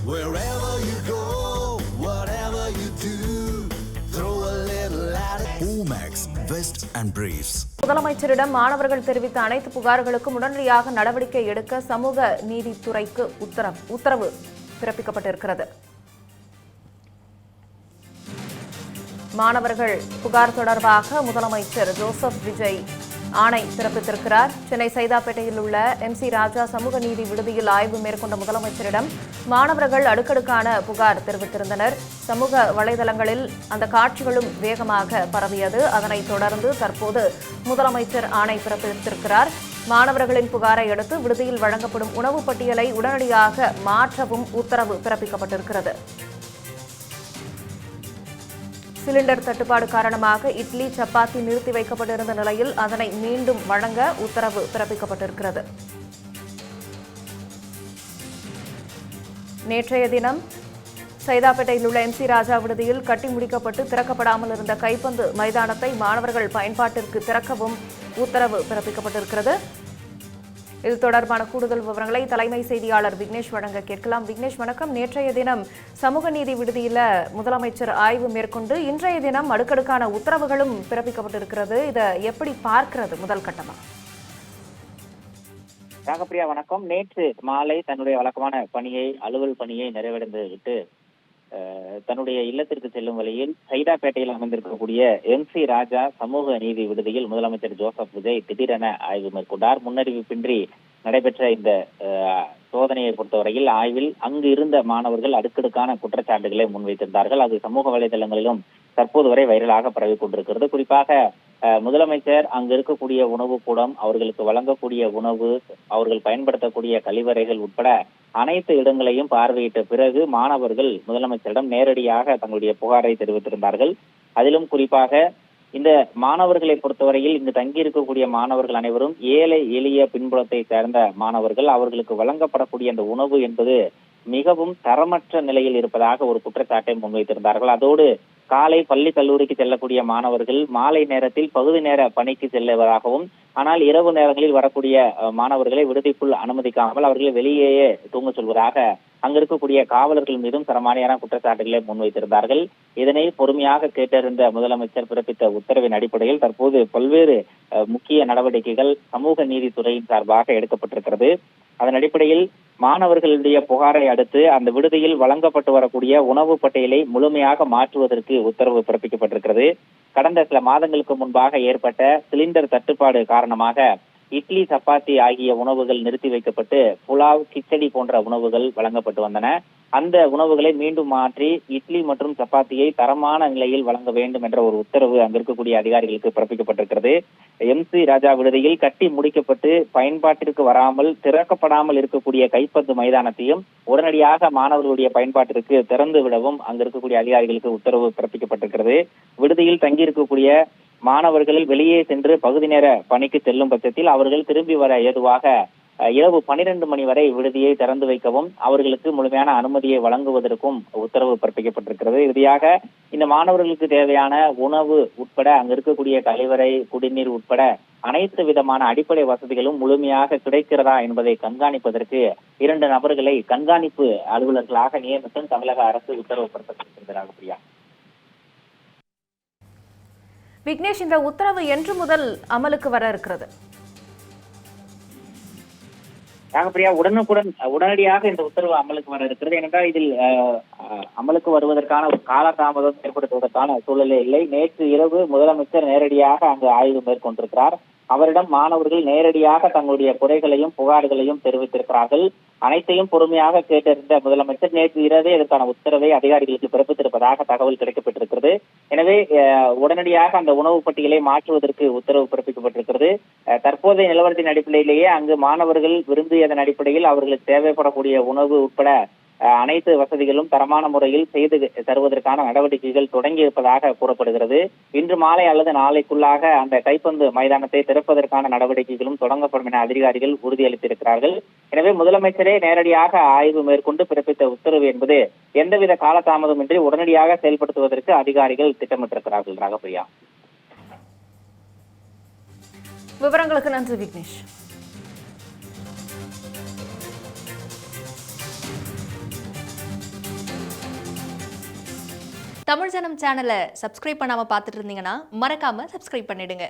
Wherever you go, whatever you do, throw a little at it. Omax, Vest and Briefs. முதலமைச்சரிடம் மாணவர்கள் தெரிவித்த அனைத்து புகார்களுக்கும் உடனடியாக நடவடிக்கை எடுக்க சமூக நீதித்துறைக்கு உத்தரவு பிறப்பிக்கப்பட்டிருக்கிறது. மாணவர்கள் புகார் தொடர்பாக முதலமைச்சர் ஜோசப் விஜய் ஆணை பிறப்பித்திருக்கிறார். சென்னை சைதாப்பேட்டையில் உள்ள MC ராஜா சமூக நீதி விடுதியில் ஆய்வு மேற்கொண்ட முதலமைச்சரிடம் மாணவர்கள் அடுக்கடுக்கான புகார் தெரிவித்திருந்தனர். சமூக வலைதளங்களில் அந்த காட்சிகளும் வேகமாக பரவியது. அதனைத் தொடர்ந்து தற்போது முதலமைச்சர் ஆணை பிறப்பித்திருக்கிறார். மாணவர்களின் புகாரை அடுத்து விடுதியில் வழங்கப்படும் உணவு பட்டியலை உடனடியாக மாற்றவும் உத்தரவு பிறப்பிக்கப்பட்டிருக்கிறது. சிலிண்டர் தட்டுப்பாடு காரணமாக இட்லி சப்பாத்தி நிறுத்தி வைக்கப்பட்டிருந்த நிலையில் அதனை மீண்டும் வழங்க உத்தரவு பிறப்பிக்கப்பட்டிருக்கிறது. நேற்றைய தினம் சைதாப்பேட்டையில் உள்ள MC ராஜா விடுதியில் கட்டி முடிக்கப்பட்டு திறக்கப்படாமல் இருந்த கைப்பந்து மைதானத்தை மாணவர்கள் பயன்பாட்டிற்கு திறக்கவும் உத்தரவு பிறப்பிக்கப்பட்டிருக்கிறது. இது தொடர்பான கூடுதல் விவரங்களை தலைமை செய்தியாளர் விக்னேஷ் வழங்க கேட்கலாம். விக்னேஷ் வணக்கம். நேற்றைய தினம் சமூக நீதி விடுதியில முதலமைச்சர் ஆய்வு மேற்கொண்டு இன்றைய தினம் அடுக்கடுக்கான உத்தரவுகளும் பிறப்பிக்கப்பட்டிருக்கிறது. இதை எப்படி பார்க்கிறது முதல் கட்டமா? ராகப்பிரியா வணக்கம். நேற்று மாலை தன்னுடைய வழக்கமான அலுவல் பணியை நிறைவடைந்து விட்டு தன்னுடைய இல்லத்திற்கு செல்லும் வழியில் சைதாப்பேட்டையில் அமைந்திருக்கக்கூடிய MC ராஜா சமூக நீதி விடுதியில் முதலமைச்சர் ஜோசப் விஜய் திடீரென ஆய்வு மேற்கொண்டார். முன்னறிவிப்பின்றி நடைபெற்ற இந்த சோதனையை பொறுத்தவரையில் ஆய்வில் அங்கு இருந்த மாணவர்கள் அடுக்கடுக்கான குற்றச்சாட்டுகளை முன்வைத்திருந்தார்கள். அது சமூக வலைதளங்களிலும் தற்போது வரை வைரலாக பரவி கொண்டிருக்கிறது. குறிப்பாக முதலமைச்சர் அங்கு இருக்கக்கூடிய உணவு கூடம், அவர்களுக்கு வழங்கக்கூடிய உணவு, அவர்கள் பயன்படுத்தக்கூடிய கழிவறைகள் உட்பட அனைத்து இடங்களையும் பார்வையிட்ட பிறகு மாணவர்கள் முதலமைச்சரிடம் நேரடியாக தங்களுடைய புகாரை தெரிவித்திருந்தார்கள். அதிலும் குறிப்பாக இந்த மாணவர்களை பொறுத்தவரையில் இங்கு தங்கியிருக்கக்கூடிய மாணவர்கள் அனைவரும் ஏழை எளிய பின்புலத்தை சேர்ந்த மாணவர்கள். அவர்களுக்கு வழங்கப்படக்கூடிய அந்த உணவு என்பது மிகவும் தரமற்ற நிலையில் இருப்பதாக ஒரு குற்றச்சாட்டை முன்வைத்திருந்தார்கள். அதோடு காலை பள்ளி கல்லூரிக்கு செல்லக்கூடிய மாணவர்கள் மாலை நேரத்தில் பகுதி நேர பணிக்கு செல்லுவதாகவும், ஆனால் இரவு நேரங்களில் வரக்கூடிய மாணவர்களை விடுதிக்குள் அனுமதிக்காமல் அவர்களை வெளியேயே தூங்க சொல்வதாக அங்க இருக்கக்கூடிய காவலர்கள் மீதும் தரமானியான குற்றச்சாட்டுகளை முன்வைத்திருந்தார்கள். இதனை பொறுமையாக கேட்டறிந்த முதலமைச்சர் பிறப்பித்த உத்தரவின் அடிப்படையில் தற்போது பல்வேறு முக்கிய நடவடிக்கைகள் சமூக நீதித்துறையின் சார்பாக எடுக்கப்பட்டிருக்கிறது. அதன் அடிப்படையில் மாணவர்களுடைய புகாரை அடுத்து அந்த விடுதியில் வழங்கப்பட்டு வரக்கூடிய உணவு பட்டியலை முழுமையாக மாற்றுவதற்கு உத்தரவு பிறப்பிக்கப்பட்டிருக்கிறது. கடந்த சில மாதங்களுக்கு முன்பாக ஏற்பட்ட சிலிண்டர் தட்டுப்பாடு காரணமாக இட்லி சப்பாத்தி ஆகிய உணவுகள் நிறுத்தி வைக்கப்பட்டு புலாவ் கிச்சடி போன்ற உணவுகள் வழங்கப்பட்டு வந்தன. அந்த உணவுகளை மீண்டும் மாற்றி இட்லி மற்றும் சப்பாத்தியை தரமான நிலையில் வழங்க வேண்டும் என்ற ஒரு உத்தரவு அங்கு இருக்கக்கூடிய அதிகாரிகளுக்கு பிறப்பிக்கப்பட்டிருக்கிறது. MC ராஜா விடுதியில் கட்டி முடிக்கப்பட்டு பயன்பாட்டிற்கு வராமல் திறக்கப்படாமல் இருக்கக்கூடிய கைப்பந்து மைதானத்தையும் உடனடியாக மாணவர்களுடைய பயன்பாட்டிற்கு திறந்து விடவும் அங்கு இருக்கக்கூடிய அதிகாரிகளுக்கு உத்தரவு பிறப்பிக்கப்பட்டிருக்கிறது. விடுதியில் தங்கியிருக்கக்கூடிய மாணவர்கள் வெளியே சென்று பகுதி நேர பணிக்கு செல்லும் பட்சத்தில் அவர்கள் திரும்பி வர ஏதுவாக இரவு 12 மணி வரை விடுதியை திறந்து வைக்கவும் அவர்களுக்கு முழுமையான அனுமதியை வழங்குவதற்கும் உத்தரவு பிறப்பிக்கப்பட்டிருக்கிறது. இறுதியாக இந்த மாணவர்களுக்கு தேவையான உணவு உட்பட அங்கு இருக்கக்கூடிய கழிவறை, குடிநீர் உட்பட அனைத்து விதமான அடிப்படை வசதிகளும் முழுமையாக கிடைக்கிறதா என்பதை கண்காணிப்பதற்கு 2 நபர்களை கண்காணிப்பு அலுவலர்களாக நியமித்தும் தமிழக அரசு உத்தரவு பிறப்பித்திருக்கிறார். பிரியா விக்னேஷ், இந்த உத்தரவு என்று முதல் அமலுக்கு வர இருக்கிறது? ராகப்பிரியா, உடனடியாக இந்த உத்தரவு அமலுக்கு வர இருக்கிறது. ஏனென்றால் இதில் அமலுக்கு வருவதற்கான ஒரு காலதாமதம் ஏற்படுத்துவதற்கான சூழலே இல்லை. நேற்று இரவு முதலமைச்சர் நேரடியாக அங்கு ஆய்வு மேற்கொண்டிருக்கிறார். அவரிடம் மாணவர்கள் நேரடியாக தங்களுடைய குறைகளையும் புகார்களையும் தெரிவித்திருக்கிறார்கள். அனைத்தையும் பொறுமையாக கேட்டறிந்த முதலமைச்சர் நேற்று இரவே இதற்கான உத்தரவை அதிகாரிகளுக்கு பிறப்பித்திருப்பதாக தகவல் கிடைக்கப்பட்டிருக்கிறது. எனவே உடனடியாக அந்த உணவு பட்டியலை மாற்றுவதற்கு உத்தரவு பிறப்பிக்கப்பட்டிருக்கிறது. தற்போதைய நிலவரத்தின் அடிப்படையிலேயே அங்கு மாணவர்கள் விரும்பியதன் அடிப்படையில் அவர்களுக்கு தேவைப்படக்கூடிய உணவு உட்பட அனைத்து வசதிகளும் தரமான முறையில் செய்து தருவதற்கான நடவடிக்கைகள் தொடங்கி இருப்பதாக கூறப்படுகிறது. இன்று மாலை அல்லது நாளைக்குள்ளாக அந்த கைப்பந்து மைதானத்தை திறப்பதற்கான நடவடிக்கைகளும் தொடங்கப்படும் என அதிகாரிகள் உறுதியளித்திருக்கிறார்கள். எனவே முதலமைச்சரே நேரடியாக ஆய்வு மேற்கொண்டு பிறப்பித்த உத்தரவு என்பது எந்தவித காலதாமதமின்றி உடனடியாக செயல்படுத்துவதற்கு அதிகாரிகள் திட்டமிட்டிருக்கிறார்கள். ராகப்பிரியா, விவரங்களுக்கு நன்றி விக்னேஷ். தமிழ் ஜனம் சேனலை சப்ஸ்கிரைப் பண்ணாம பார்த்துட்டு இருந்தீங்கன்னா மறக்காம சப்ஸ்கிரைப் பண்ணிடுங்க.